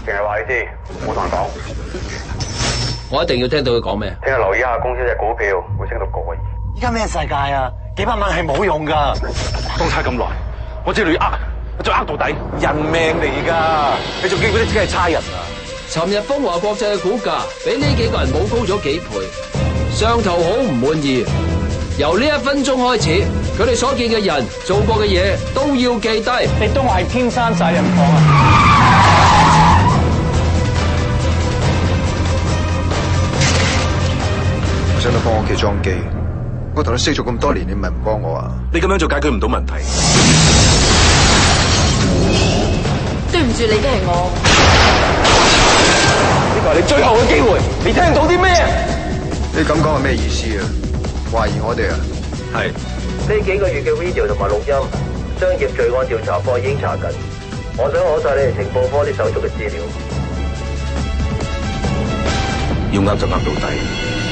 淨係話你知，冇同人講。我一定要聽到佢講咩。聽日留意下公司隻股票會升到過億。依家咩世界啊？幾百萬係冇用噶。當差咁耐，我知道你要再到底。人命嚟噶，你仲記唔記得自己係差人啊？尋日豐華國際嘅股價比呢幾個人冇高咗幾倍，上頭好唔滿意。由呢1分鐘開始，佢哋所見嘅人、做過嘅嘢都要記低。你當我係天生責任狂啊！我想你幫我屋企裝機，我同你識咗咁多年，你咪唔幫我啊？你咁樣做解決唔到問題。對唔住，你嘅係我。呢個係你最後嘅機會，你聽到啲咩？你咁講係咩意思啊？懷疑我哋啊？係。呢幾個月嘅 video 同埋錄音，商業罪案調查科已經查緊。我想攞晒你哋情報科啲手續嘅資料。要呃就呃到底。